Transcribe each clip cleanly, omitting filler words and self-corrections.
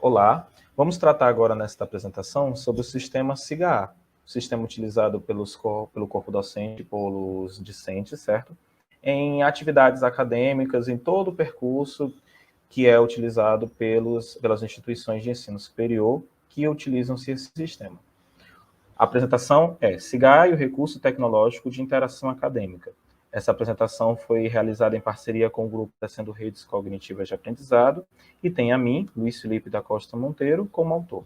Olá, vamos tratar agora nesta apresentação sobre o sistema SIGA-A, o sistema utilizado pelo corpo docente, pelos discentes, certo? Em atividades acadêmicas, em todo o percurso que é utilizado pelas instituições de ensino superior que utilizam-se esse sistema. A apresentação é SIGA-A e o recurso tecnológico de interação acadêmica. Essa apresentação foi realizada em parceria com o grupo Tecendo Redes Cognitivas de Aprendizado e tem a mim, Luiz Felipe da Costa Monteiro, como autor.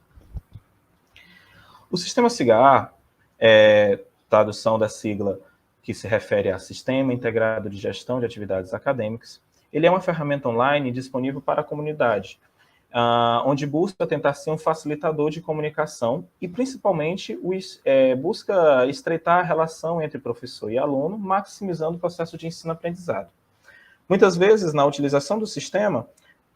O sistema SIGA-A é tradução da sigla que se refere a Sistema Integrado de Gestão de Atividades Acadêmicas. Ele é uma ferramenta online disponível para a comunidade, onde busca tentar ser um facilitador de comunicação e, principalmente, busca estreitar a relação entre professor e aluno, maximizando o processo de ensino-aprendizado. Muitas vezes, na utilização do sistema,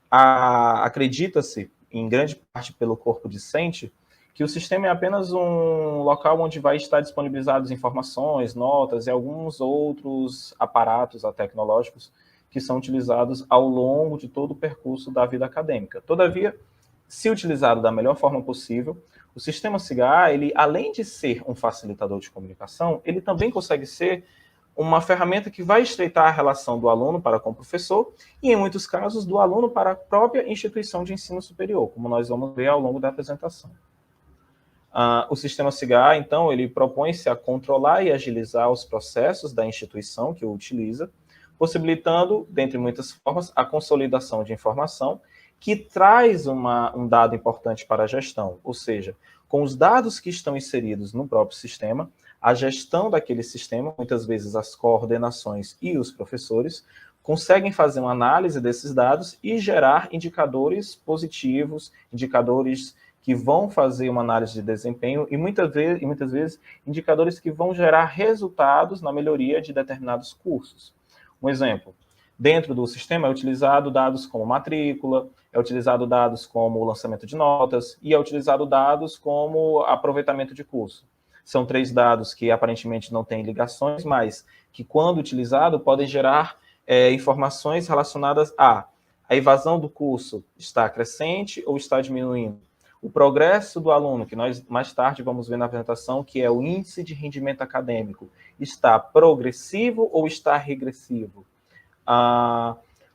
acredita-se, em grande parte pelo corpo discente, que o sistema é apenas um local onde vai estar disponibilizadas informações, notas e alguns outros aparatos tecnológicos que são utilizados ao longo de todo o percurso da vida acadêmica. Todavia, se utilizado da melhor forma possível, o sistema SIGA-A, ele, além de ser um facilitador de comunicação, ele também consegue ser uma ferramenta que vai estreitar a relação do aluno para com o professor e, em muitos casos, do aluno para a própria instituição de ensino superior, como nós vamos ver ao longo da apresentação. O sistema SIGA-A, então, ele propõe-se a controlar e agilizar os processos da instituição que o utiliza, possibilitando, dentre muitas formas, a consolidação de informação, que traz um dado importante para a gestão, ou seja, com os dados que estão inseridos no próprio sistema, a gestão daquele sistema, muitas vezes as coordenações e os professores, conseguem fazer uma análise desses dados e gerar indicadores positivos, indicadores que vão fazer uma análise de desempenho e muitas vezes indicadores que vão gerar resultados na melhoria de determinados cursos. Um exemplo, dentro do sistema é utilizado dados como matrícula, é utilizado dados como lançamento de notas e é utilizado dados como aproveitamento de curso. São três dados que aparentemente não têm ligações, mas que, quando utilizado, podem gerar informações relacionadas a evasão do curso está crescente ou está diminuindo. O progresso do aluno, que nós mais tarde vamos ver na apresentação, que é o índice de rendimento acadêmico, está progressivo ou está regressivo?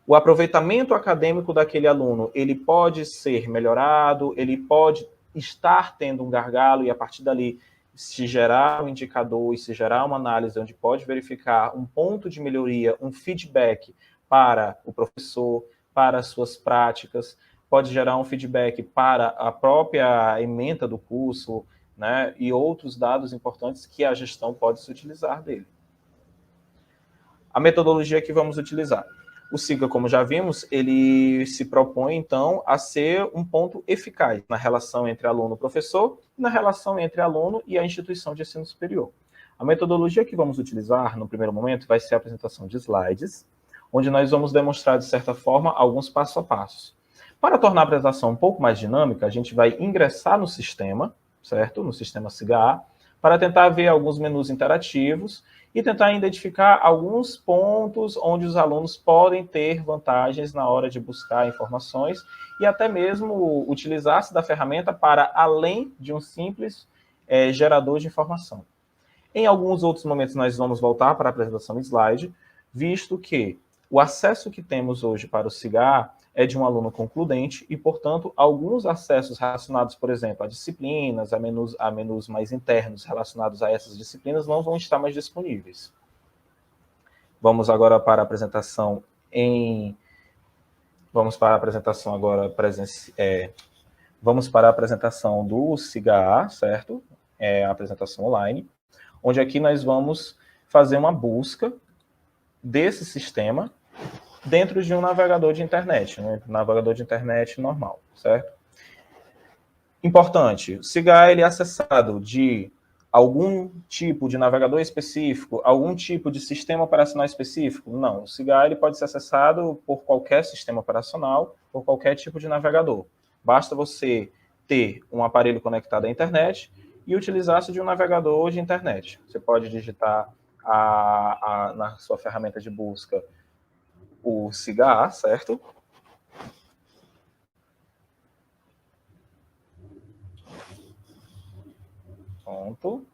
O aproveitamento acadêmico daquele aluno, ele pode ser melhorado, ele pode estar tendo um gargalo e, a partir dali, se gerar um indicador e se gerar uma análise onde pode verificar um ponto de melhoria, um feedback para o professor, para as suas práticas, pode gerar um feedback para a própria ementa do curso, né, e outros dados importantes que a gestão pode se utilizar dele. A metodologia que vamos utilizar. O SIGA, como já vimos, ele se propõe, então, a ser um ponto eficaz na relação entre aluno e professor e na relação entre aluno e a instituição de ensino superior. A metodologia que vamos utilizar, no primeiro momento, vai ser a apresentação de slides, onde nós vamos demonstrar, de certa forma, alguns passo a passos. Para tornar a apresentação um pouco mais dinâmica, a gente vai ingressar no sistema, certo? No sistema SIGA-A, para tentar ver alguns menus interativos e tentar identificar alguns pontos onde os alunos podem ter vantagens na hora de buscar informações e até mesmo utilizar-se da ferramenta para além de um simples gerador de informação. Em alguns outros momentos nós vamos voltar para a apresentação de slide, visto que o acesso que temos hoje para o SIGA-A é de um aluno concludente e, portanto, alguns acessos relacionados, por exemplo, a disciplinas, a menus mais internos relacionados a essas disciplinas não vão estar mais disponíveis. Vamos agora para a apresentação Vamos para a apresentação agora Vamos para a apresentação do SIGA-A, certo? A apresentação online, onde aqui nós vamos fazer uma busca desse sistema dentro de um navegador de internet, um navegador de internet normal, certo? Importante, o SIGA-A ele é acessado de algum tipo de navegador específico, algum tipo de sistema operacional específico? Não, o SIGA-A ele pode ser acessado por qualquer sistema operacional, por qualquer tipo de navegador. Basta você ter um aparelho conectado à internet e utilizar-se de um navegador de internet. Você pode digitar na sua ferramenta de busca o SIGA-A, certo? Pronto.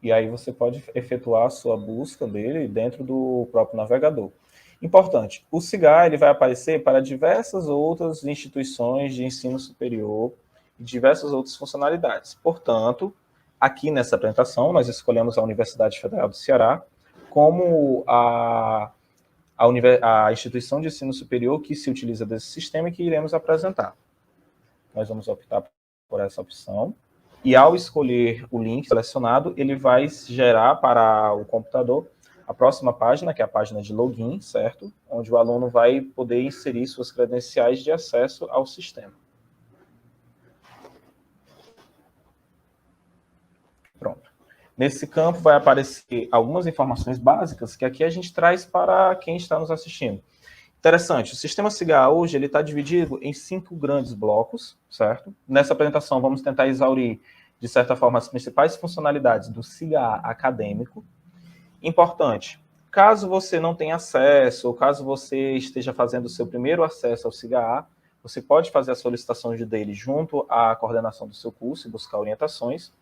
E aí você pode efetuar a sua busca dele dentro do próprio navegador. Importante, o SIGA ele vai aparecer para diversas outras instituições de ensino superior e diversas outras funcionalidades. Portanto, aqui nessa apresentação, nós escolhemos a Universidade Federal do Ceará como a instituição de ensino superior que se utiliza desse sistema e que iremos apresentar. Nós vamos optar por essa opção. E ao escolher o link selecionado, ele vai gerar para o computador a próxima página, que é a página de login, certo? Onde o aluno vai poder inserir suas credenciais de acesso ao sistema. Pronto. Nesse campo vai aparecer algumas informações básicas que aqui a gente traz para quem está nos assistindo. Interessante, o sistema SIGA hoje ele está dividido em 5 grandes blocos, certo? Nessa apresentação vamos tentar exaurir, de certa forma, as principais funcionalidades do SIGA acadêmico. Importante, caso você não tenha acesso, ou caso você esteja fazendo o seu primeiro acesso ao SIGA, você pode fazer a solicitação dele junto à coordenação do seu curso e buscar orientações.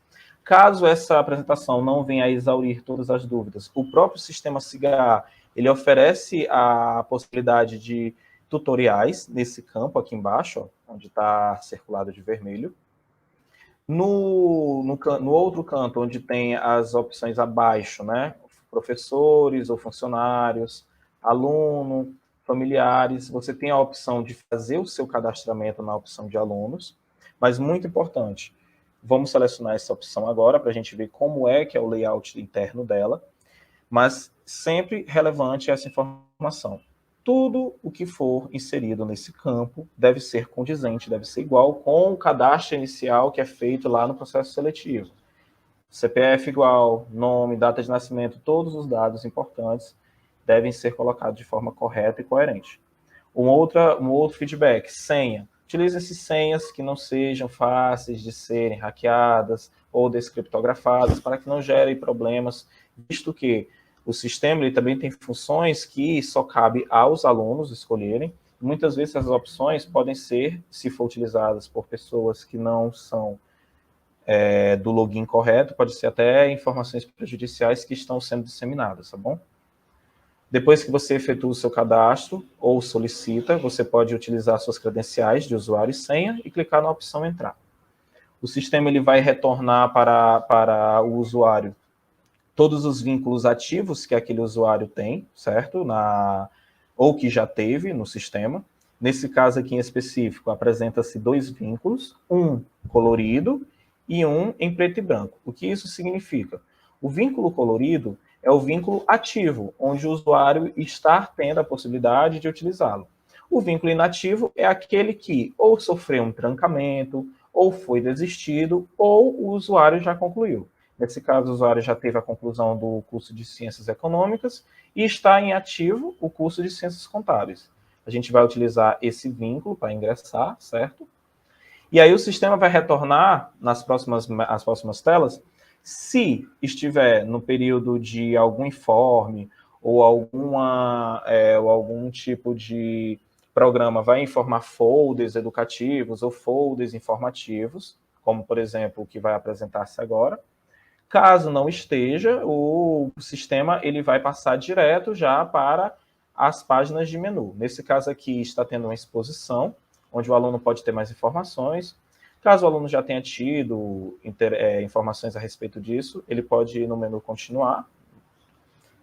Caso essa apresentação não venha a exaurir todas as dúvidas, o próprio sistema SIGA ele oferece a possibilidade de tutoriais nesse campo aqui embaixo, ó, onde está circulado de vermelho. No outro canto, onde tem as opções abaixo, né? Professores ou funcionários, aluno, familiares, você tem a opção de fazer o seu cadastramento na opção de alunos, mas muito importante, vamos selecionar essa opção agora para a gente ver como é que é o layout interno dela, mas sempre relevante essa informação. Tudo o que for inserido nesse campo deve ser condizente, deve ser igual com o cadastro inicial que é feito lá no processo seletivo. CPF igual, nome, data de nascimento, todos os dados importantes devem ser colocados de forma correta e coerente. Um outro feedback, senha. Utilize-se senhas que não sejam fáceis de serem hackeadas ou descriptografadas para que não gerem problemas, visto que o sistema ele também tem funções que só cabe aos alunos escolherem. Muitas vezes essas opções podem ser, se for utilizadas por pessoas que não são do login correto, pode ser até informações prejudiciais que estão sendo disseminadas, tá bom? Depois que você efetua o seu cadastro ou solicita, você pode utilizar suas credenciais de usuário e senha e clicar na opção entrar. O sistema ele vai retornar para o usuário todos os vínculos ativos que aquele usuário tem, certo? Ou que já teve no sistema. Nesse caso aqui em específico, apresenta-se 2 vínculos, um colorido e um em preto e branco. O que isso significa? O vínculo colorido é o vínculo ativo, onde o usuário está tendo a possibilidade de utilizá-lo. O vínculo inativo é aquele que ou sofreu um trancamento, ou foi desistido, ou o usuário já concluiu. Nesse caso, o usuário já teve a conclusão do curso de Ciências Econômicas e está em ativo o curso de Ciências Contábeis. A gente vai utilizar esse vínculo para ingressar, certo? E aí o sistema vai retornar nas próximas telas, se estiver no período de algum informe ou algum tipo de programa vai informar folders educativos ou folders informativos, como, por exemplo, o que vai apresentar-se agora. Caso não esteja, o sistema ele vai passar direto já para as páginas de menu. Nesse caso aqui está tendo uma exposição, onde o aluno pode ter mais informações. Caso o aluno já tenha tido informações a respeito disso, ele pode ir no menu continuar.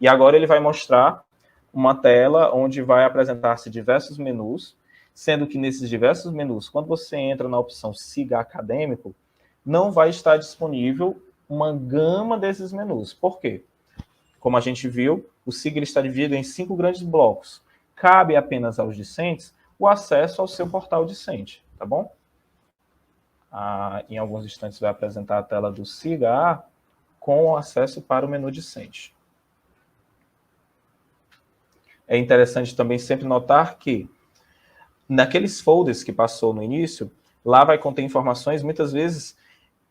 E agora ele vai mostrar uma tela onde vai apresentar-se diversos menus, sendo que nesses diversos menus, quando você entra na opção SIGA Acadêmico, não vai estar disponível uma gama desses menus. Por quê? Como a gente viu, o SIGA está dividido em 5 grandes blocos. Cabe apenas aos discentes o acesso ao seu portal discente, tá bom? Em alguns instantes vai apresentar a tela do SIGA com acesso para o menu discente. É interessante também sempre notar que naqueles folders que passou no início, lá vai conter informações, muitas vezes,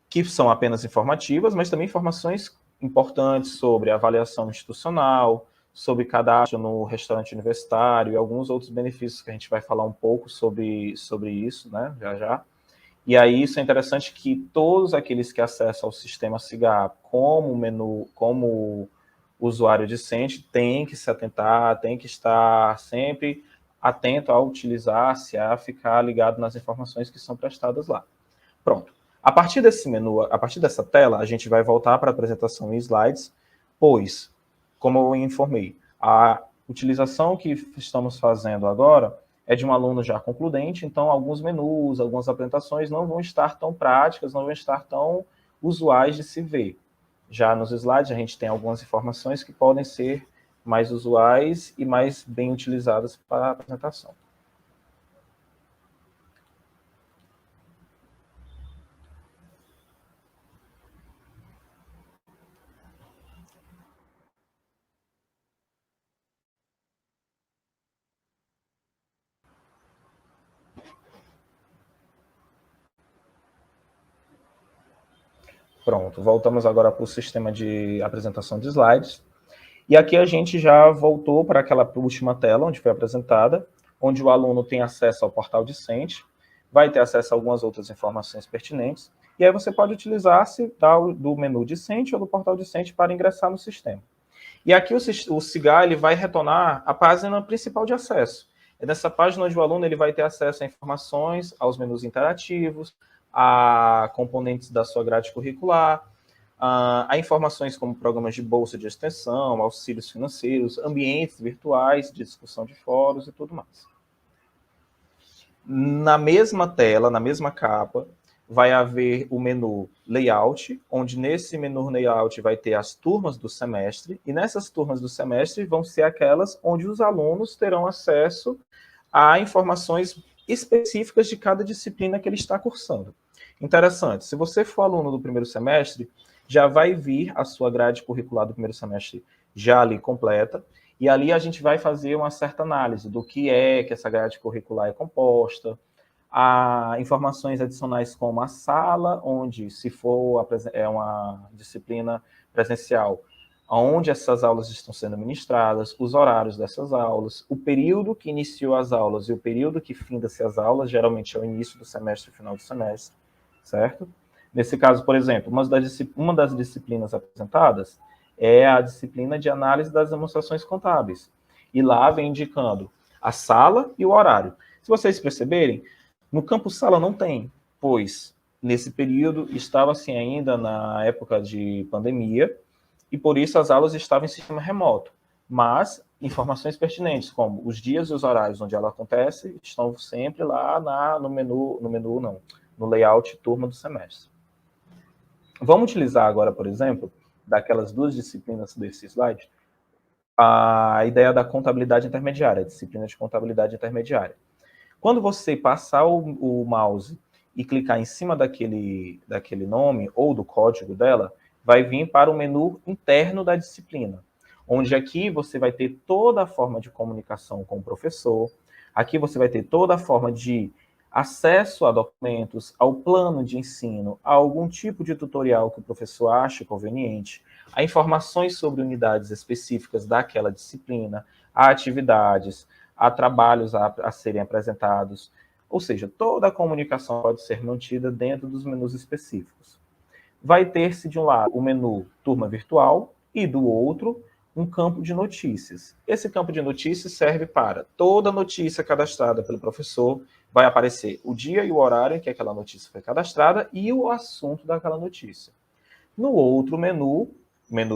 que são apenas informativas, mas também informações importantes sobre avaliação institucional, sobre cadastro no restaurante universitário e alguns outros benefícios que a gente vai falar um pouco sobre isso, né, já já. E aí isso é interessante que todos aqueles que acessam ao sistema SIGA como menu, como usuário discente, têm que se atentar, têm que estar sempre atento a utilizar-se, a ficar ligado nas informações que são prestadas lá. Pronto. A partir desse menu, a partir dessa tela, a gente vai voltar para a apresentação em slides, pois, como eu informei, a utilização que estamos fazendo agora é de um aluno já concludente, então alguns menus, algumas apresentações não vão estar tão práticas, não vão estar tão usuais de se ver. Já nos slides a gente tem algumas informações que podem ser mais usuais e mais bem utilizadas para a apresentação. Pronto, voltamos agora para o sistema de apresentação de slides. E aqui a gente já voltou para aquela última tela onde foi apresentada, onde o aluno tem acesso ao portal discente, vai ter acesso a algumas outras informações pertinentes, e aí você pode utilizar-se do menu discente ou do portal discente para ingressar no sistema. E aqui o SIGA ele vai retornar a página principal de acesso. É nessa página onde o aluno ele vai ter acesso a informações, aos menus interativos, a componentes da sua grade curricular, a informações como programas de bolsa de extensão, auxílios financeiros, ambientes virtuais de discussão de fóruns e tudo mais. Na mesma tela, na mesma capa, vai haver o menu Layout, onde nesse menu Layout vai ter as turmas do semestre, e nessas turmas do semestre vão ser aquelas onde os alunos terão acesso a informações específicas de cada disciplina que ele está cursando. Interessante, se você for aluno do primeiro semestre, já vai vir a sua grade curricular do primeiro semestre já ali completa, e ali a gente vai fazer uma certa análise do que essa grade curricular é composta, a informações adicionais como a sala, onde, se for uma disciplina presencial, onde essas aulas estão sendo ministradas, os horários dessas aulas, o período que iniciou as aulas e o período que finda-se as aulas, geralmente é o início do semestre e final do semestre, certo? Nesse caso, por exemplo, uma das disciplinas apresentadas é a disciplina de análise das demonstrações contábeis. E lá vem indicando a sala e o horário. Se vocês perceberem, no campo sala não tem, pois nesse período estava-se ainda na época de pandemia e por isso as aulas estavam em sistema remoto. Mas informações pertinentes, como os dias e os horários onde ela acontece, estão sempre lá no layout turma do semestre. Vamos utilizar agora, por exemplo, daquelas duas disciplinas desse slide, a ideia da contabilidade intermediária, a disciplina de contabilidade intermediária. Quando você passar o mouse e clicar em cima daquele nome ou do código dela, vai vir para o menu interno da disciplina, onde aqui você vai ter toda a forma de comunicação com o professor, aqui você vai ter toda a forma de acesso a documentos, ao plano de ensino, a algum tipo de tutorial que o professor ache conveniente, a informações sobre unidades específicas daquela disciplina, a atividades, a trabalhos a serem apresentados, ou seja, toda a comunicação pode ser mantida dentro dos menus específicos. Vai ter-se de um lado o menu turma virtual e do outro um campo de notícias. Esse campo de notícias serve para toda notícia cadastrada pelo professor, vai aparecer o dia e o horário em que aquela notícia foi cadastrada e o assunto daquela notícia. No outro menu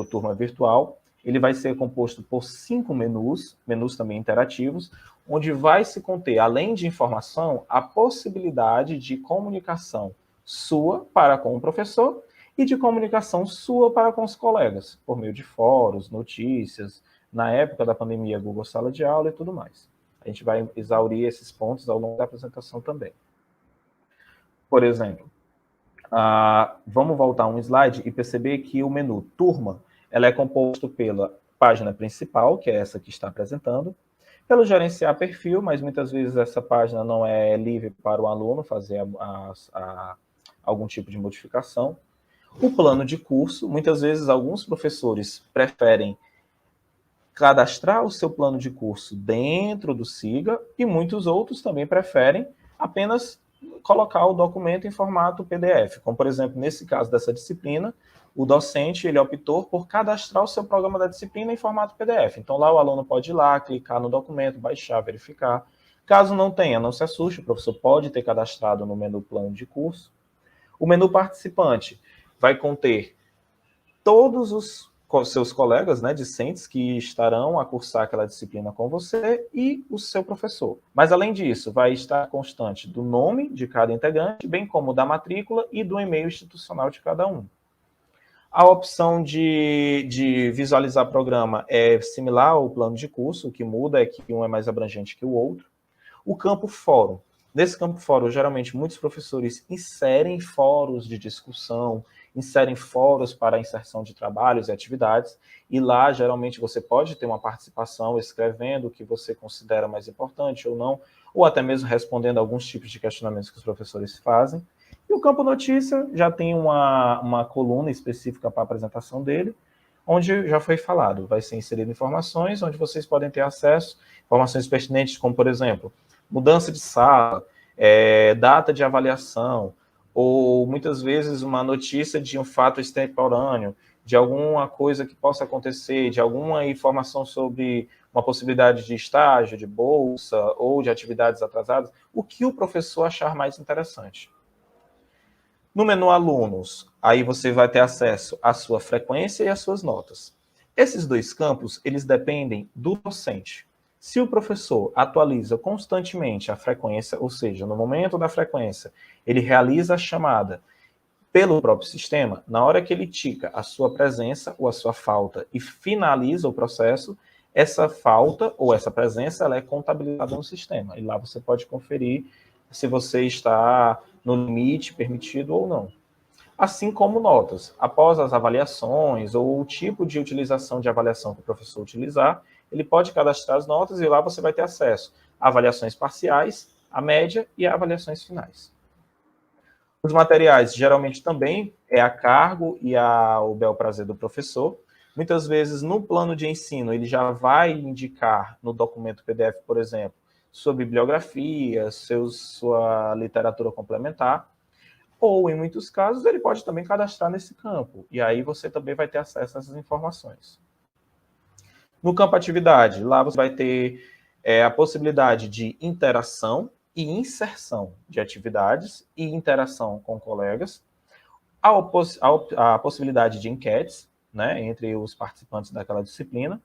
turma virtual, ele vai ser composto por 5 menus também interativos, onde vai se conter, além de informação, a possibilidade de comunicação sua para com o professor e de comunicação sua para com os colegas, por meio de fóruns, notícias, na época da pandemia, Google Sala de Aula e tudo mais. A gente vai exaurir esses pontos ao longo da apresentação também. Por exemplo, vamos voltar um slide e perceber que o menu Turma ela é composto pela página principal, que é essa que está apresentando, pelo gerenciar perfil, mas muitas vezes essa página não é livre para o aluno fazer algum tipo de modificação. O plano de curso, muitas vezes alguns professores preferem cadastrar o seu plano de curso dentro do SIGA e muitos outros também preferem apenas colocar o documento em formato PDF. Como, por exemplo, nesse caso dessa disciplina, o docente ele optou por cadastrar o seu programa da disciplina em formato PDF. Então, lá o aluno pode ir lá, clicar no documento, baixar, verificar. Caso não tenha, não se assuste, o professor pode ter cadastrado no menu plano de curso. O menu participante vai conter todos os seus colegas, né, discentes que estarão a cursar aquela disciplina com você e o seu professor. Mas, além disso, vai estar constante do nome de cada integrante, bem como da matrícula e do e-mail institucional de cada um. A opção de visualizar programa é similar ao plano de curso, o que muda é que um é mais abrangente que o outro. O campo fórum. Nesse campo fórum, geralmente, muitos professores inserem fóruns de discussão, inserem fóruns para a inserção de trabalhos e atividades, e lá, geralmente, você pode ter uma participação escrevendo o que você considera mais importante ou não, ou até mesmo respondendo alguns tipos de questionamentos que os professores fazem. E o campo notícia já tem uma coluna específica para a apresentação dele, onde já foi falado, vai ser inserido informações onde vocês podem ter acesso, informações pertinentes, como, por exemplo, mudança de sala, data de avaliação, ou muitas vezes uma notícia de um fato extemporâneo, de alguma coisa que possa acontecer, de alguma informação sobre uma possibilidade de estágio, de bolsa ou de atividades atrasadas, o que o professor achar mais interessante. No menu alunos, aí você vai ter acesso à sua frequência e às suas notas. Esses dois campos, eles dependem do docente. Se o professor atualiza constantemente a frequência, ou seja, no momento da frequência, ele realiza a chamada pelo próprio sistema, na hora que ele tica a sua presença ou a sua falta e finaliza o processo, essa falta ou essa presença ela é contabilizada no sistema. E lá você pode conferir se você está no limite permitido ou não. Assim como notas. Após as avaliações ou o tipo de utilização de avaliação que o professor utilizar, ele pode cadastrar as notas e lá você vai ter acesso a avaliações parciais, a média e a avaliações finais. Os materiais, geralmente, também é a cargo e ao bel prazer do professor. Muitas vezes, no plano de ensino, ele já vai indicar no documento PDF, por exemplo, sua bibliografia, sua literatura complementar, ou, em muitos casos, ele pode também cadastrar nesse campo, e aí você também vai ter acesso a essas informações. No campo atividade, lá você vai ter a possibilidade de interação e inserção de atividades e interação com colegas, a possibilidade de enquetes, né, entre os participantes daquela disciplina,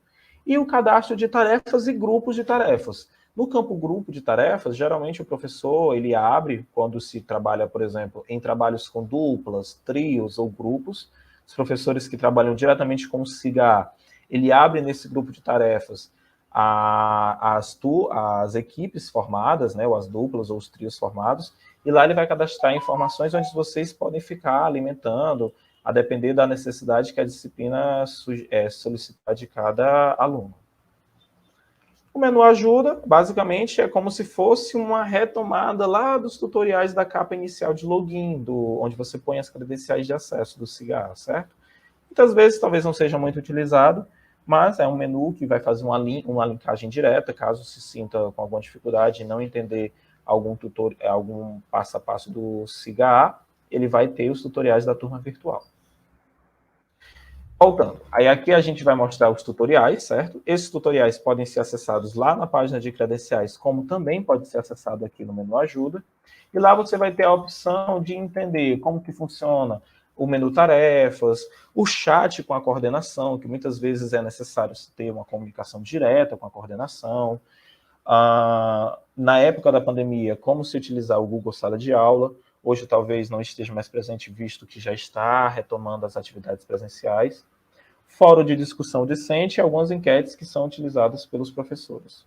e o cadastro de tarefas e grupos de tarefas. No campo grupo de tarefas, geralmente o professor ele abre, quando se trabalha, por exemplo, em trabalhos com duplas, trios ou grupos, os professores que trabalham diretamente com o SIGA, ele abre nesse grupo de tarefas as equipes formadas, né, ou as duplas ou os trios formados, e lá ele vai cadastrar informações onde vocês podem ficar alimentando, a depender da necessidade que a disciplina solicitar de cada aluno. O menu ajuda, basicamente, é como se fosse uma retomada lá dos tutoriais da capa inicial de login, onde você põe as credenciais de acesso do SIGA, certo? Muitas vezes talvez não seja muito utilizado, mas é um menu que vai fazer uma linkagem direta, caso se sinta com alguma dificuldade em não entender algum passo a passo do SIGA, ele vai ter os tutoriais da turma virtual. Voltando, aí aqui a gente vai mostrar os tutoriais, certo? Esses tutoriais podem ser acessados lá na página de credenciais, como também pode ser acessado aqui no menu ajuda. E lá você vai ter a opção de entender como que funciona o menu tarefas, o chat com a coordenação, que muitas vezes é necessário ter uma comunicação direta com a coordenação. Na época da pandemia, como se utilizar o Google Sala de Aula. Hoje talvez não esteja mais presente, visto que já está retomando as atividades presenciais. Fórum de discussão decente e algumas enquetes que são utilizadas pelos professores.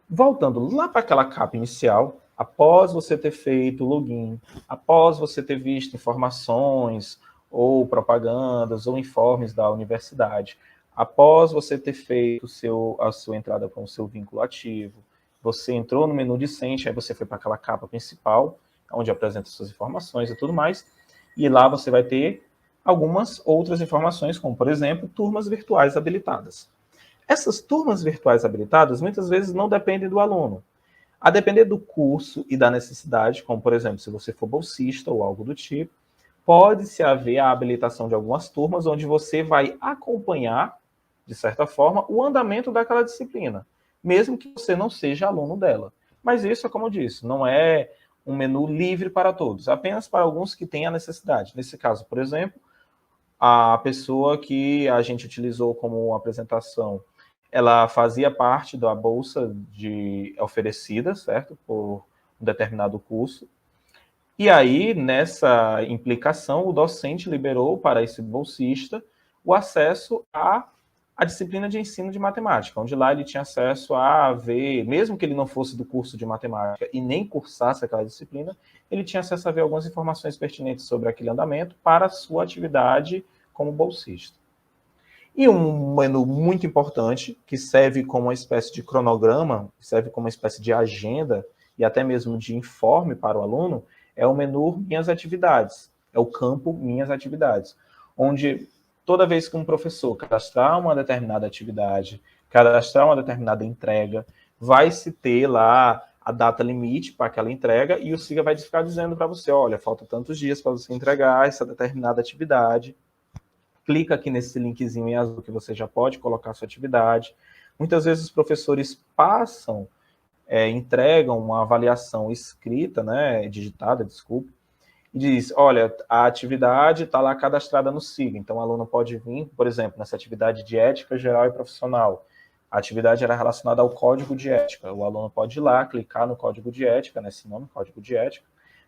Voltando lá para aquela capa inicial, após você ter feito o login, após você ter visto informações ou propagandas ou informes da universidade, após você ter feito a sua entrada com o seu vínculo ativo, você entrou no menu decente, aí você foi para aquela capa principal, onde apresenta suas informações e tudo mais, e lá você vai ter algumas outras informações, como, por exemplo, turmas virtuais habilitadas. Essas turmas virtuais habilitadas, muitas vezes, não dependem do aluno. A depender do curso e da necessidade, como, por exemplo, se você for bolsista ou algo do tipo, pode-se haver a habilitação de algumas turmas onde você vai acompanhar, de certa forma, o andamento daquela disciplina, mesmo que você não seja aluno dela. Mas isso, como eu disse, não é um menu livre para todos, apenas para alguns que têm a necessidade. Nesse caso, por exemplo, a pessoa que a gente utilizou como apresentação, ela fazia parte da bolsa oferecida, certo? Por um determinado curso. E aí, nessa implicação, o docente liberou para esse bolsista o acesso à disciplina de ensino de matemática, onde lá ele tinha acesso a ver, mesmo que ele não fosse do curso de matemática e nem cursasse aquela disciplina, ele tinha acesso a ver algumas informações pertinentes sobre aquele andamento para a sua atividade como bolsista. E um menu muito importante, que serve como uma espécie de cronograma, serve como uma espécie de agenda e até mesmo de informe para o aluno, é o menu Minhas Atividades, é o campo Minhas Atividades, onde toda vez que um professor cadastrar uma determinada atividade, cadastrar uma determinada entrega, vai se ter lá a data limite para aquela entrega e o SIGA vai ficar dizendo para você, olha, falta tantos dias para você entregar essa determinada atividade, clica aqui nesse linkzinho em azul que você já pode colocar a sua atividade. Muitas vezes os professores entregam uma avaliação escrita, né, digitada, desculpe, e diz, olha, a atividade está lá cadastrada no SIGA, então o aluno pode vir, por exemplo, nessa atividade de ética geral e profissional. A atividade era relacionada ao código de ética. O aluno pode ir lá, clicar no código de ética, nesse nome, código de ética,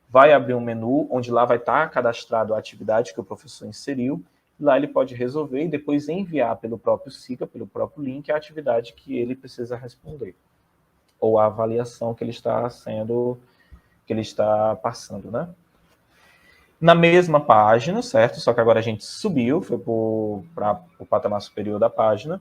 vai abrir um menu onde lá vai estar cadastrado a atividade que o professor inseriu, lá ele pode resolver e depois enviar pelo próprio SIGA, pelo próprio link, a atividade que ele precisa responder, ou a avaliação que ele está passando, né? Na mesma página, certo? Só que agora a gente subiu, foi para o patamar superior da página.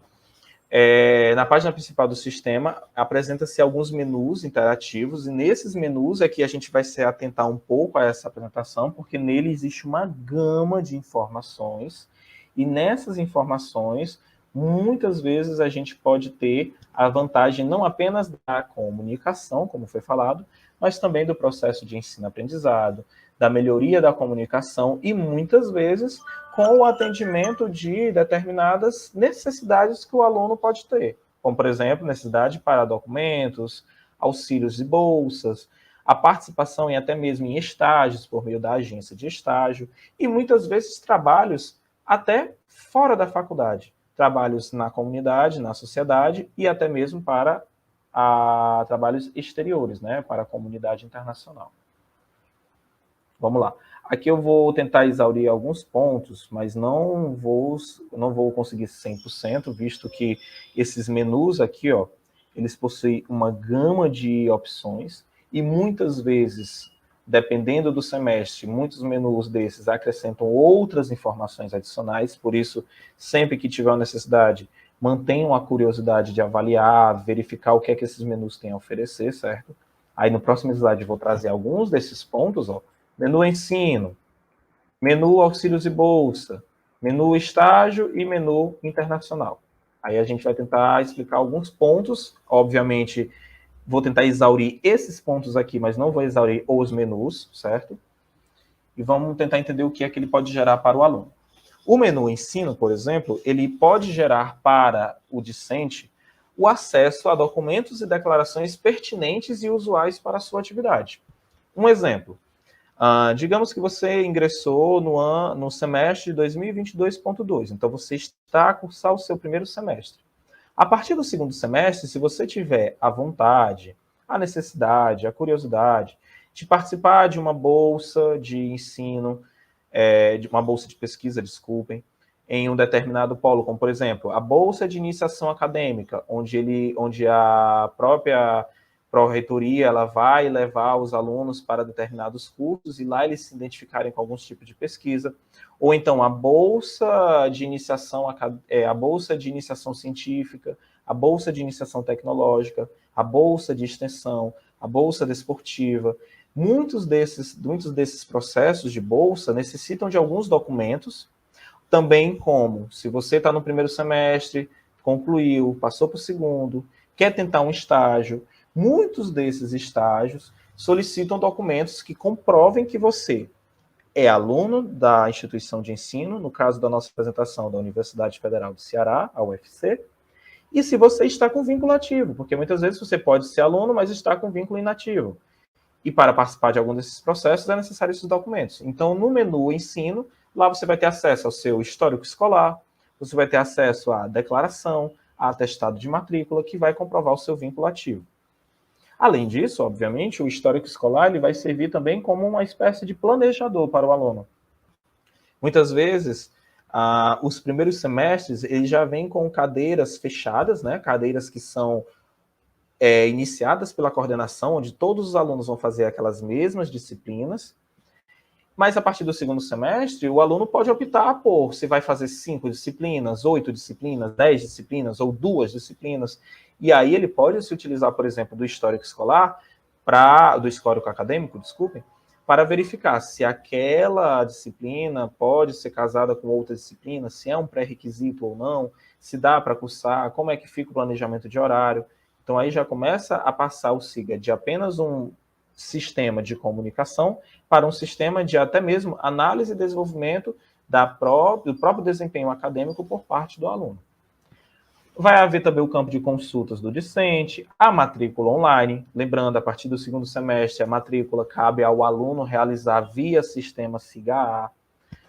Na página principal do sistema, apresenta-se alguns menus interativos, e nesses menus é que a gente vai se atentar um pouco a essa apresentação, porque nele existe uma gama de informações, e nessas informações, muitas vezes a gente pode ter a vantagem não apenas da comunicação, como foi falado, mas também do processo de ensino-aprendizado, da melhoria da comunicação e, muitas vezes, com o atendimento de determinadas necessidades que o aluno pode ter, como, por exemplo, necessidade para documentos, auxílios e bolsas, a participação em até mesmo em estágios por meio da agência de estágio e, muitas vezes, trabalhos até fora da faculdade, trabalhos na comunidade, na sociedade e até mesmo para trabalhos exteriores, né, para a comunidade internacional. Vamos lá. Aqui eu vou tentar exaurir alguns pontos, mas não vou conseguir 100%, visto que esses menus aqui, ó, eles possuem uma gama de opções e muitas vezes, dependendo do semestre, muitos menus desses acrescentam outras informações adicionais, por isso, sempre que tiver necessidade, mantenham a curiosidade de avaliar, verificar o que é que esses menus têm a oferecer, certo? Aí no próximo slide eu vou trazer alguns desses pontos, ó. Menu ensino, menu auxílios e bolsa, menu estágio e menu internacional. Aí a gente vai tentar explicar alguns pontos, obviamente vou tentar exaurir esses pontos aqui, mas não vou exaurir os menus, certo? E vamos tentar entender o que é que ele pode gerar para o aluno. O menu ensino, por exemplo, ele pode gerar para o discente o acesso a documentos e declarações pertinentes e usuais para a sua atividade. Um exemplo. Digamos que você ingressou no semestre de 2022.2, então você está a cursar o seu primeiro semestre. A partir do segundo semestre, se você tiver a vontade, a necessidade, a curiosidade de participar de uma bolsa de ensino, de uma bolsa de pesquisa, desculpem, em um determinado polo, como por exemplo, a bolsa de iniciação acadêmica, onde a própria pró-reitoria ela vai levar os alunos para determinados cursos e lá eles se identificarem com alguns tipos de pesquisa, ou então a bolsa de iniciação, a bolsa de iniciação científica, a bolsa de iniciação tecnológica, a bolsa de extensão, a bolsa desportiva. Muitos desses processos de bolsa necessitam de alguns documentos, também como, se você está no primeiro semestre, concluiu, passou para o segundo, quer tentar um estágio, Muitos desses estágios solicitam documentos que comprovem que você é aluno da instituição de ensino, no caso da nossa apresentação da Universidade Federal do Ceará, a UFC, e se você está com vínculo ativo, porque muitas vezes você pode ser aluno, mas está com vínculo inativo. E para participar de algum desses processos é necessário esses documentos. Então, no menu Ensino, lá você vai ter acesso ao seu histórico escolar, você vai ter acesso à declaração, a atestado de matrícula, que vai comprovar o seu vínculo ativo. Além disso, obviamente, o histórico escolar ele vai servir também como uma espécie de planejador para o aluno. Muitas vezes, os primeiros semestres eles já vêm com cadeiras fechadas, né? Cadeiras que são iniciadas pela coordenação, onde todos os alunos vão fazer aquelas mesmas disciplinas, mas a partir do segundo semestre, o aluno pode optar por se vai fazer 5 disciplinas, 8 disciplinas, 10 disciplinas ou 2 disciplinas. E aí ele pode se utilizar, por exemplo, do histórico escolar, do histórico acadêmico, desculpem, para verificar se aquela disciplina pode ser casada com outra disciplina, se é um pré-requisito ou não, se dá para cursar, como é que fica o planejamento de horário. Então aí já começa a passar o SIGA de apenas um sistema de comunicação para um sistema de até mesmo análise e desenvolvimento do próprio desempenho acadêmico por parte do aluno. Vai haver também o campo de consultas do discente, a matrícula online. Lembrando, a partir do segundo semestre, a matrícula cabe ao aluno realizar via sistema SIGA-A.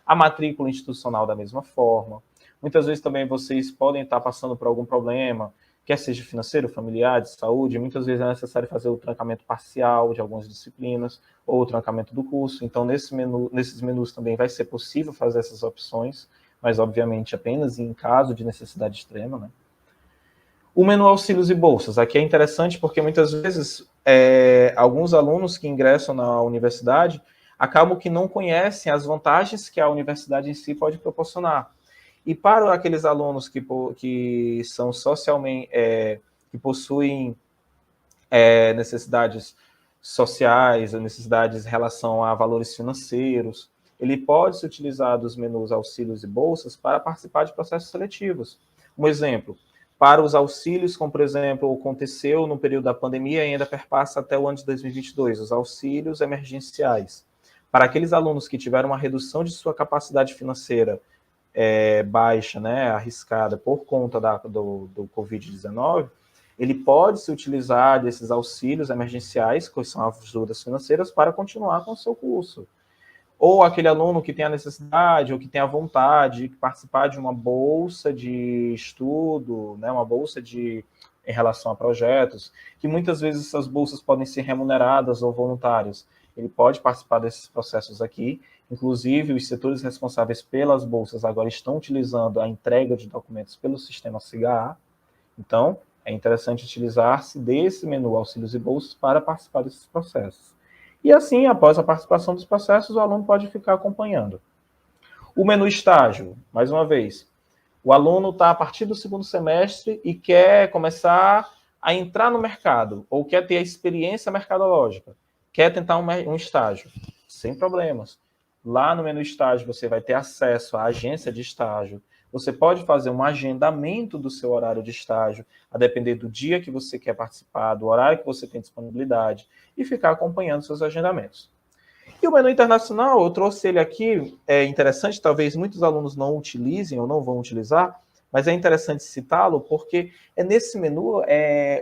A matrícula institucional da mesma forma. Muitas vezes também vocês podem estar passando por algum problema, quer seja financeiro, familiar, de saúde, muitas vezes é necessário fazer o trancamento parcial de algumas disciplinas, ou o trancamento do curso. Então, nesses menus também vai ser possível fazer essas opções, mas, obviamente, apenas em caso de necessidade extrema, né? O menu auxílios e bolsas. Aqui é interessante porque, muitas vezes, alguns alunos que ingressam na universidade acabam que não conhecem as vantagens que a universidade em si pode proporcionar. E para aqueles alunos que são socialmente, que possuem necessidades sociais, necessidades em relação a valores financeiros, ele pode se utilizar dos menus auxílios e bolsas para participar de processos seletivos. Um exemplo, para os auxílios, como por exemplo aconteceu no período da pandemia e ainda perpassa até o ano de 2022, os auxílios emergenciais. Para aqueles alunos que tiveram uma redução de sua capacidade financeira baixa, né, arriscada por conta do Covid-19, ele pode se utilizar desses auxílios emergenciais, que são ajudas financeiras, para continuar com o seu curso. Ou aquele aluno que tem a necessidade ou que tem a vontade de participar de uma bolsa de estudo, né, uma bolsa em relação a projetos, que muitas vezes essas bolsas podem ser remuneradas ou voluntárias. Ele pode participar desses processos aqui. Inclusive, os setores responsáveis pelas bolsas agora estão utilizando a entrega de documentos pelo sistema SIGA-A. Então, é interessante utilizar-se desse menu auxílios e bolsas para participar desses processos. E assim, após a participação dos processos, o aluno pode ficar acompanhando. O menu estágio, mais uma vez, o aluno está a partir do segundo semestre e quer começar a entrar no mercado, ou quer ter a experiência mercadológica, quer tentar um estágio, sem problemas. Lá no menu estágio você vai ter acesso à agência de estágio, você pode fazer um agendamento do seu horário de estágio, a depender do dia que você quer participar, do horário que você tem disponibilidade, e ficar acompanhando seus agendamentos. E o menu internacional, eu trouxe ele aqui, é interessante, talvez muitos alunos não utilizem ou não vão utilizar, mas é interessante citá-lo porque nesse menu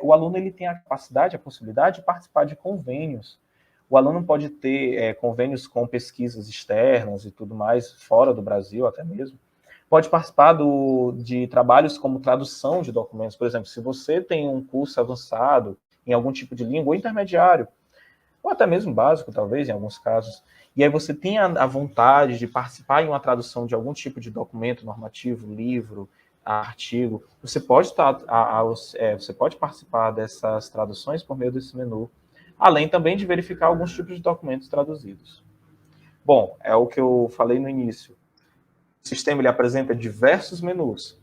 o aluno ele tem a capacidade, a possibilidade de participar de convênios. O aluno pode ter convênios com pesquisas externas e tudo mais, fora do Brasil até mesmo. Pode participar de trabalhos como tradução de documentos. Por exemplo, se você tem um curso avançado em algum tipo de língua, ou intermediário, ou até mesmo básico, talvez, em alguns casos, e aí você tem a vontade de participar em uma tradução de algum tipo de documento normativo, livro, artigo, você pode você pode participar dessas traduções por meio desse menu, além também de verificar alguns tipos de documentos traduzidos. Bom, é o que eu falei no início. O sistema ele apresenta diversos menus.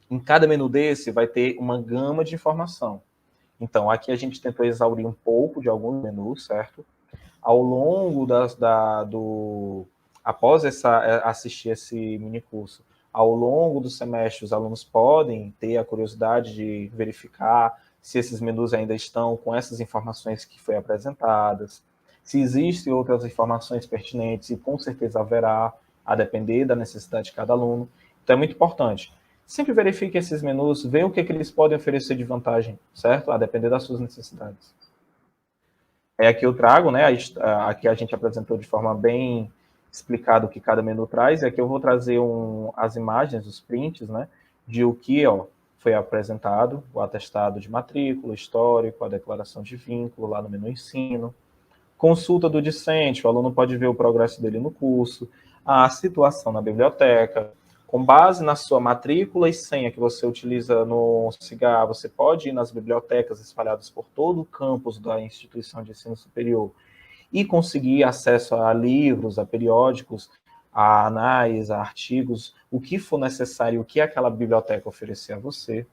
Em cada menu desse vai ter uma gama de informação. Então, aqui a gente tentou exaurir um pouco de alguns menus, certo? Ao longo após assistir esse mini curso, Ao longo do semestre, os alunos podem ter a curiosidade de verificar se esses menus ainda estão com essas informações que foi apresentadas, se existem outras informações pertinentes, e com certeza haverá, a depender da necessidade de cada aluno. Então, é muito importante. Sempre verifique esses menus, veja o que eles podem oferecer de vantagem, certo? A depender das suas necessidades. Aqui eu trago, né? Aqui a gente apresentou de forma bem explicada o que cada menu traz, e aqui eu vou trazer as imagens, os prints, né? De o que foi apresentado, o atestado de matrícula, histórico, a declaração de vínculo lá no menu ensino, consulta do discente, o aluno pode ver o progresso dele no curso, a situação na biblioteca. Com base na sua matrícula e senha que você utiliza no SIGA, você pode ir nas bibliotecas espalhadas por todo o campus da instituição de ensino superior e conseguir acesso a livros, a periódicos, a anais, a artigos, o que for necessário, o que aquela biblioteca oferecer a você.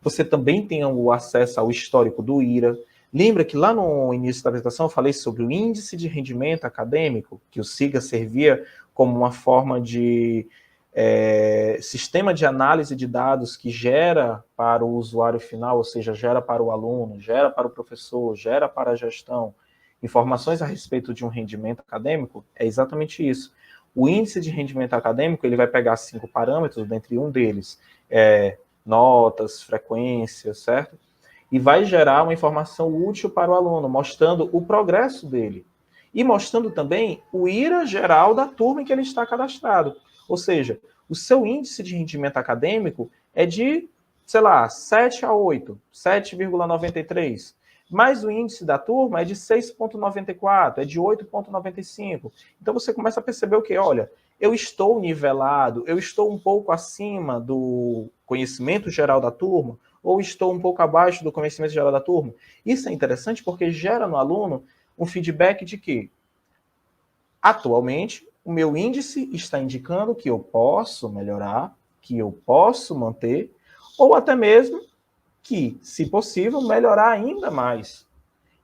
Você também tem o acesso ao histórico do IRA. Lembra que lá no início da apresentação eu falei sobre o índice de rendimento acadêmico, que o SIGA servia como uma forma de sistema de análise de dados que gera para o usuário final, ou seja, gera para o aluno, gera para o professor, gera para a gestão, informações a respeito de um rendimento acadêmico, é exatamente isso. O índice de rendimento acadêmico, ele vai pegar 5 parâmetros, dentre um deles, notas, frequência, certo? E vai gerar uma informação útil para o aluno, mostrando o progresso dele. E mostrando também o IRA geral da turma em que ele está cadastrado. Ou seja, o seu índice de rendimento acadêmico é de, sei lá, 7 a 8, 7,93. Mas o índice da turma é de 6,94, é de 8,95. Então você começa a perceber o quê? Olha, eu estou nivelado, eu estou um pouco acima do conhecimento geral da turma, ou estou um pouco abaixo do conhecimento geral da turma. Isso é interessante porque gera no aluno um feedback de que, atualmente, o meu índice está indicando que eu posso melhorar, que eu posso manter, ou até mesmo que, se possível, melhorar ainda mais.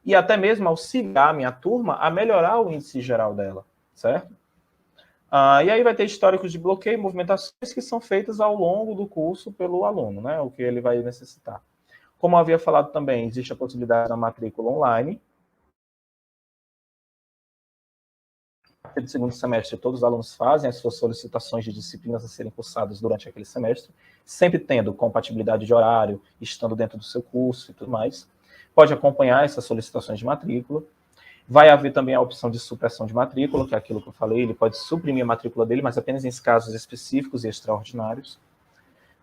E até mesmo auxiliar a minha turma a melhorar o índice geral dela, certo? E aí vai ter históricos de bloqueio e movimentações que são feitas ao longo do curso pelo aluno, né? O que ele vai necessitar. Como eu havia falado também, existe a possibilidade da matrícula online. No segundo semestre, todos os alunos fazem as suas solicitações de disciplinas a serem cursadas durante aquele semestre, sempre tendo compatibilidade de horário, estando dentro do seu curso e tudo mais. Pode acompanhar essas solicitações de matrícula. Vai haver também a opção de supressão de matrícula, que é aquilo que eu falei, ele pode suprimir a matrícula dele, mas apenas em casos específicos e extraordinários.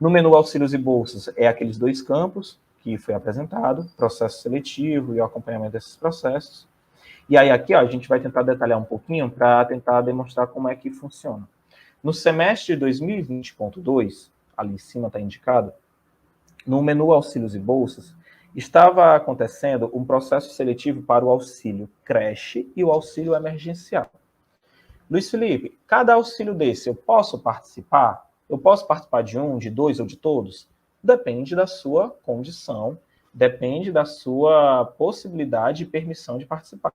No menu auxílios e bolsas, é aqueles 2 campos que foi apresentado, processo seletivo e o acompanhamento desses processos. E aí aqui a gente vai tentar detalhar um pouquinho para tentar demonstrar como é que funciona. No semestre de 2020.2, ali em cima está indicado, no menu auxílios e bolsas, estava acontecendo um processo seletivo para o auxílio creche e o auxílio emergencial. Luiz Felipe, cada auxílio desse eu posso participar? Eu posso participar de um, de 2 ou de todos? Depende da sua condição, depende da sua possibilidade e permissão de participar.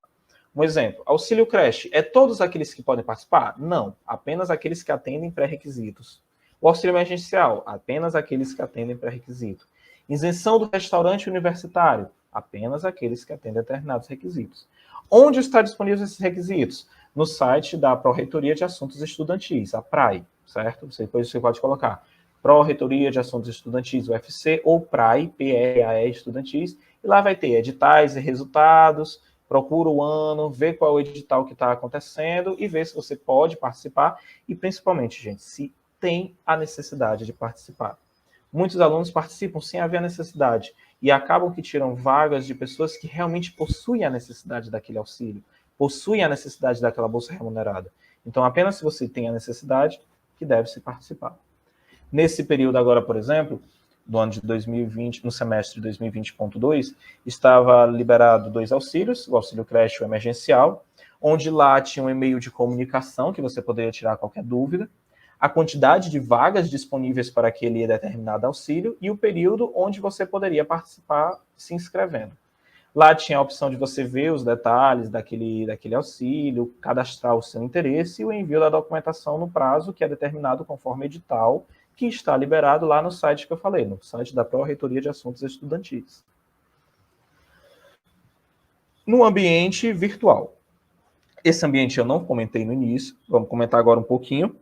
Um exemplo, auxílio creche, é todos aqueles que podem participar? Não, apenas aqueles que atendem pré-requisitos. O auxílio emergencial, apenas aqueles que atendem pré-requisito. Isenção do restaurante universitário, apenas aqueles que atendem determinados requisitos. Onde está disponível esses requisitos? No site da Pró-Reitoria de Assuntos Estudantis, a PRAE, certo? Depois você pode colocar Pró-Reitoria de Assuntos Estudantis, UFC, ou PRAE, PRAE Estudantis, e lá vai ter editais e resultados, procura o ano, vê qual é o edital que está acontecendo e vê se você pode participar e, principalmente, gente, se tem a necessidade de participar. Muitos alunos participam sem haver a necessidade e acabam que tiram vagas de pessoas que realmente possuem a necessidade daquele auxílio, possuem a necessidade daquela bolsa remunerada. Então, apenas se você tem a necessidade, que deve-se participar. Nesse período agora, por exemplo, do ano de 2020, no semestre de 2020.2, estava liberado 2 auxílios, o auxílio creche e o emergencial, onde lá tinha um e-mail de comunicação que você poderia tirar qualquer dúvida, a quantidade de vagas disponíveis para aquele determinado auxílio e o período onde você poderia participar se inscrevendo. Lá tinha a opção de você ver os detalhes daquele auxílio, cadastrar o seu interesse e o envio da documentação no prazo que é determinado conforme edital que está liberado lá no site que eu falei, no site da Pró-Reitoria de Assuntos Estudantis. No ambiente virtual. Esse ambiente eu não comentei no início, vamos comentar agora um pouquinho,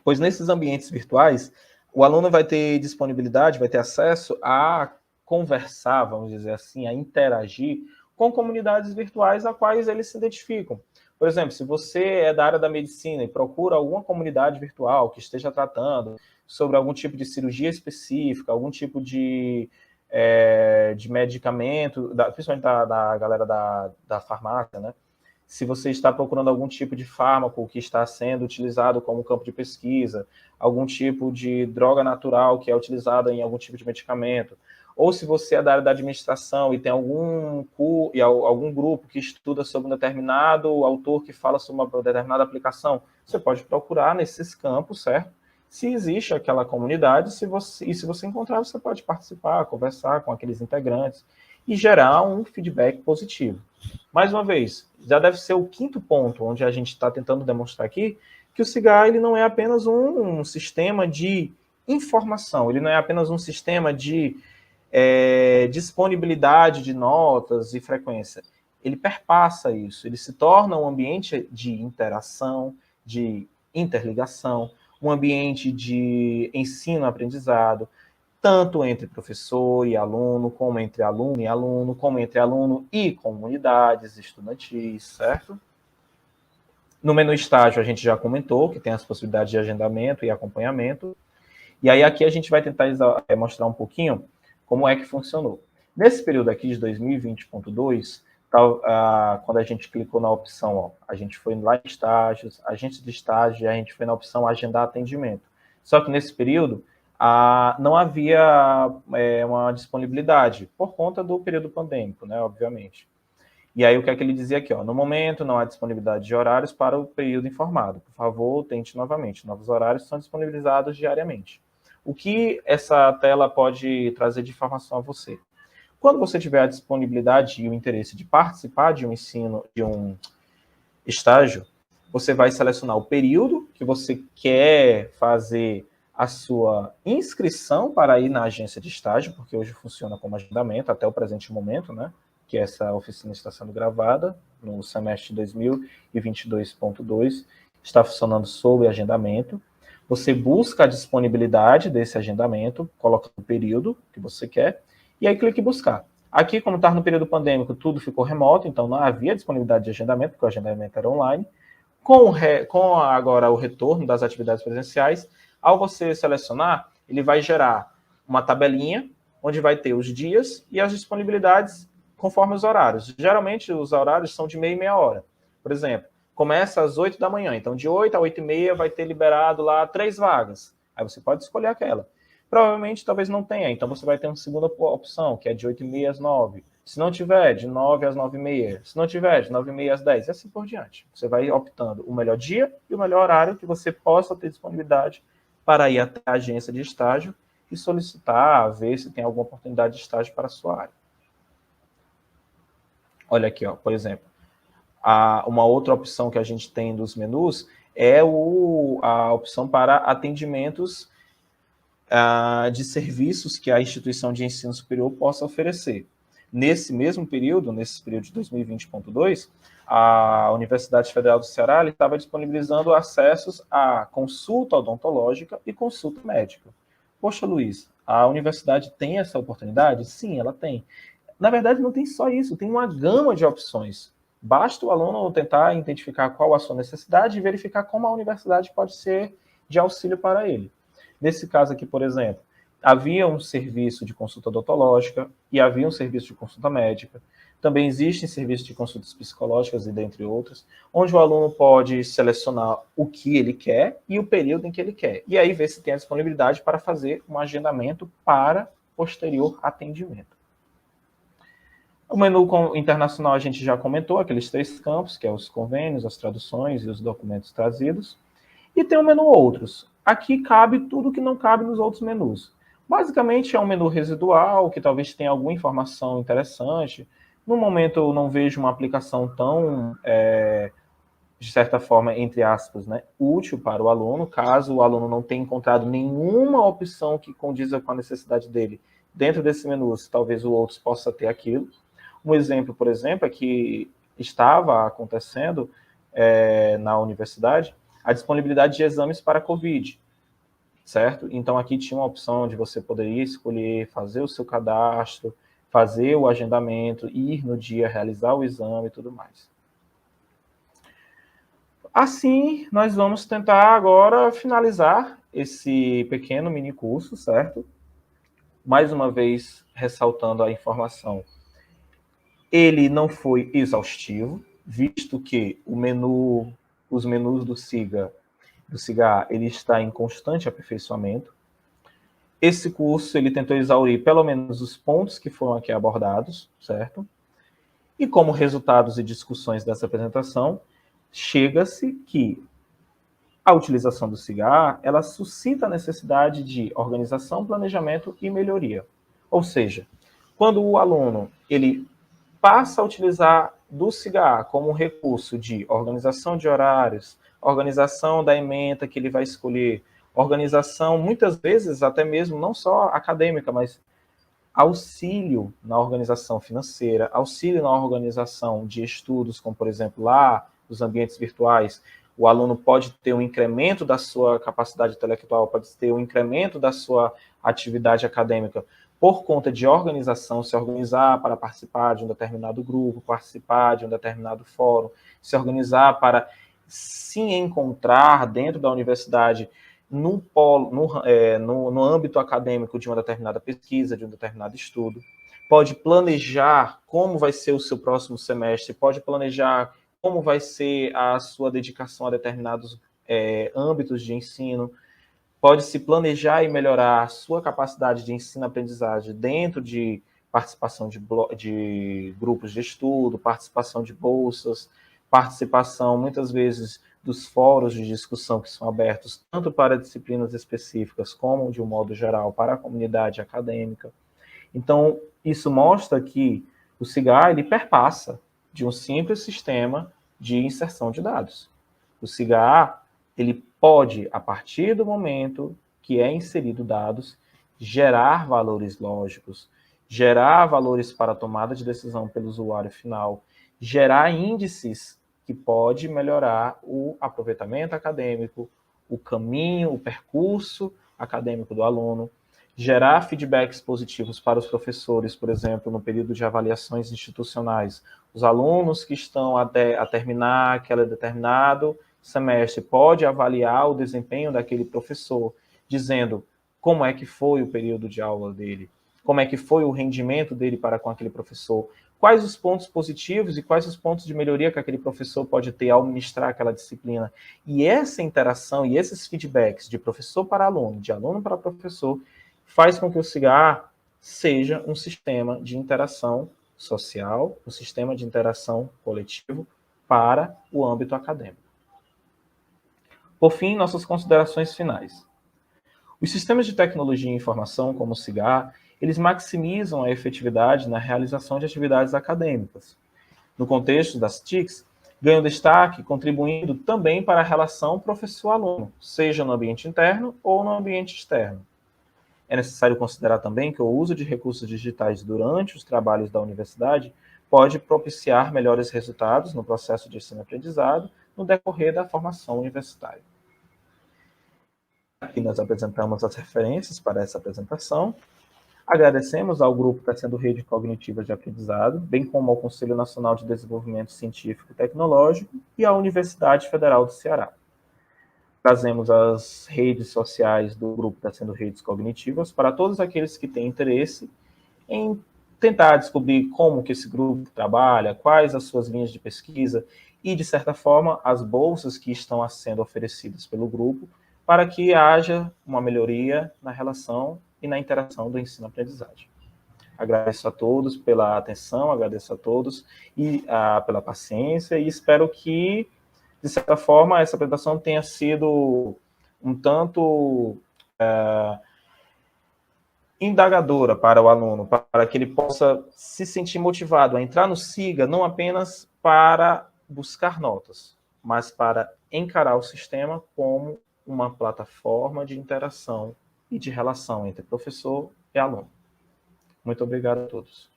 pois nesses ambientes virtuais, o aluno vai ter disponibilidade, vai ter acesso a conversar, vamos dizer assim, a interagir com comunidades virtuais a quais eles se identificam. Por exemplo, se você é da área da medicina e procura alguma comunidade virtual que esteja tratando sobre algum tipo de cirurgia específica, algum tipo de medicamento, principalmente da galera da farmácia, né? Se você está procurando algum tipo de fármaco que está sendo utilizado como campo de pesquisa, algum tipo de droga natural que é utilizada em algum tipo de medicamento, ou se você é da área da administração e tem algum grupo que estuda sobre um determinado autor que fala sobre uma determinada aplicação, você pode procurar nesses campos, certo? Se existe aquela comunidade, se você encontrar, você pode participar, conversar com aqueles integrantes e gerar um feedback positivo. Mais uma vez, já deve ser o quinto ponto onde a gente está tentando demonstrar aqui que o CIGAR ele não é apenas um sistema de informação, ele não é apenas um sistema de disponibilidade de notas e frequência. Ele perpassa isso, ele se torna um ambiente de interação, de interligação, um ambiente de ensino-aprendizado, tanto entre professor e aluno, como entre aluno e aluno, como entre aluno e comunidades estudantis, certo? No menu estágio, a gente já comentou que tem as possibilidades de agendamento e acompanhamento. E aí aqui a gente vai tentar mostrar um pouquinho como é que funcionou. Nesse período aqui de 2020.2, quando a gente clicou na opção, ó, a gente foi lá em estágios, agente de estágio, e a gente foi na opção agendar atendimento. Só que nesse período, não havia uma disponibilidade, por conta do período pandêmico, né, obviamente. E aí o que é que ele dizia aqui? Ó, no momento não há disponibilidade de horários para o período informado. Por favor, tente novamente. Novos horários são disponibilizados diariamente. O que essa tela pode trazer de informação a você? Quando você tiver a disponibilidade e o interesse de participar de um ensino, de um estágio, você vai selecionar o período que você quer fazer a sua inscrição para ir na agência de estágio, porque hoje funciona como agendamento até o presente momento, né? Que essa oficina está sendo gravada no semestre 2022.2, está funcionando sob agendamento. Você busca a disponibilidade desse agendamento, coloca o período que você quer, e aí clique em buscar. Aqui, como está no período pandêmico, tudo ficou remoto, então não havia disponibilidade de agendamento, porque o agendamento era online. Com agora o retorno das atividades presenciais, ao você selecionar, ele vai gerar uma tabelinha, onde vai ter os dias e as disponibilidades conforme os horários. Geralmente, os horários são de meia e meia hora. Por exemplo, começa às 8 da manhã, então de 8 a 8 e meia vai ter liberado lá 3 vagas. Aí você pode escolher aquela. Provavelmente, talvez não tenha, então você vai ter uma segunda opção, que é de 8 e meia às 9. Se não tiver, de 9 às 9 e meia. Se não tiver, de 9 e meia às 10. E assim por diante. Você vai optando o melhor dia e o melhor horário que você possa ter disponibilidade para ir até a agência de estágio e solicitar, ver se tem alguma oportunidade de estágio para a sua área. Olha aqui, ó, por exemplo, uma outra opção que a gente tem dos menus é a opção para atendimentos de serviços que a instituição de ensino superior possa oferecer. Nesse mesmo período, nesse período de 2020.2, a Universidade Federal do Ceará estava disponibilizando acessos à consulta odontológica e consulta médica. Poxa, Luiz, a universidade tem essa oportunidade? Sim, ela tem. Na verdade, não tem só isso, tem uma gama de opções. Basta o aluno tentar identificar qual a sua necessidade e verificar como a universidade pode ser de auxílio para ele. Nesse caso aqui, por exemplo, havia um serviço de consulta odontológica e havia um serviço de consulta médica. Também existem serviços de consultas psicológicas e dentre outros, onde o aluno pode selecionar o que ele quer e o período em que ele quer. E aí ver se tem a disponibilidade para fazer um agendamento para posterior atendimento. O menu internacional a gente já comentou, aqueles 3 campos, que é os convênios, as traduções e os documentos trazidos. E tem o menu outros. Aqui cabe tudo que não cabe nos outros menus. Basicamente é um menu residual, que talvez tenha alguma informação interessante. No momento eu não vejo uma aplicação tão de certa forma, entre aspas, né, útil para o aluno, caso o aluno não tenha encontrado nenhuma opção que condiza com a necessidade dele dentro desse menu, se talvez o outro possa ter aquilo. Um exemplo, por exemplo, é que estava acontecendo na universidade a disponibilidade de exames para COVID, certo? Então, aqui tinha uma opção de você poderia escolher fazer o seu cadastro, fazer o agendamento, ir no dia, realizar o exame e tudo mais. Assim, nós vamos tentar agora finalizar esse pequeno mini curso, certo? Mais uma vez, ressaltando a informação. Ele não foi exaustivo, visto que os menus do SIGA, ele está em constante aperfeiçoamento. Esse curso, ele tentou exaurir pelo menos os pontos que foram aqui abordados, certo? E como resultados e discussões dessa apresentação, chega-se que a utilização do SIGA, ela suscita a necessidade de organização, planejamento e melhoria. Ou seja, quando o aluno ele passa a utilizar do SIGA como um recurso de organização de horários, organização da ementa que ele vai escolher, organização, muitas vezes, até mesmo, não só acadêmica, mas auxílio na organização financeira, auxílio na organização de estudos, como, por exemplo, lá, os ambientes virtuais, o aluno pode ter um incremento da sua capacidade intelectual, pode ter um incremento da sua atividade acadêmica por conta de organização, se organizar para participar de um determinado grupo, participar de um determinado fórum, se organizar para se encontrar dentro da universidade no âmbito acadêmico de uma determinada pesquisa, de um determinado estudo, pode planejar como vai ser o seu próximo semestre, pode planejar como vai ser a sua dedicação a determinados âmbitos de ensino, pode se planejar e melhorar a sua capacidade de ensino-aprendizagem dentro de participação de grupos de estudo, participação de bolsas, participação, muitas vezes, dos fóruns de discussão que são abertos tanto para disciplinas específicas como, de um modo geral, para a comunidade acadêmica. Então, isso mostra que o SIGA ele perpassa de um simples sistema de inserção de dados. O SIGA ele pode, a partir do momento que é inserido dados, gerar valores lógicos, gerar valores para a tomada de decisão pelo usuário final, gerar índices que pode melhorar o aproveitamento acadêmico, o caminho, o percurso acadêmico do aluno, gerar feedbacks positivos para os professores, por exemplo, no período de avaliações institucionais. Os alunos que estão a terminar aquele determinado semestre pode avaliar o desempenho daquele professor, dizendo como é que foi o período de aula dele, como é que foi o rendimento dele para com aquele professor, quais os pontos positivos e quais os pontos de melhoria que aquele professor pode ter ao ministrar aquela disciplina. E essa interação e esses feedbacks de professor para aluno, de aluno para professor, faz com que o SIGA seja um sistema de interação social, um sistema de interação coletivo para o âmbito acadêmico. Por fim, nossas considerações finais. Os sistemas de tecnologia e informação, como o SIGA, eles maximizam a efetividade na realização de atividades acadêmicas. No contexto das TICs, ganham destaque contribuindo também para a relação professor-aluno, seja no ambiente interno ou no ambiente externo. É necessário considerar também que o uso de recursos digitais durante os trabalhos da universidade pode propiciar melhores resultados no processo de ensino-aprendizado no decorrer da formação universitária. Aqui nós apresentamos as referências para essa apresentação. Agradecemos ao Grupo Tecendo Rede Cognitiva de Aprendizado, bem como ao Conselho Nacional de Desenvolvimento Científico e Tecnológico e à Universidade Federal do Ceará. Trazemos as redes sociais do Grupo Tecendo Redes Cognitivas para todos aqueles que têm interesse em tentar descobrir como que esse grupo trabalha, quais as suas linhas de pesquisa e, de certa forma, as bolsas que estão sendo oferecidas pelo grupo para que haja uma melhoria na relação e na interação do ensino-aprendizagem. Agradeço a todos pela atenção, agradeço a todos pela paciência e espero que, de certa forma, essa apresentação tenha sido um tanto indagadora para o aluno, para que ele possa se sentir motivado a entrar no SIGA, não apenas para buscar notas, mas para encarar o sistema como uma plataforma de interação e de relação entre professor e aluno. Muito obrigado a todos.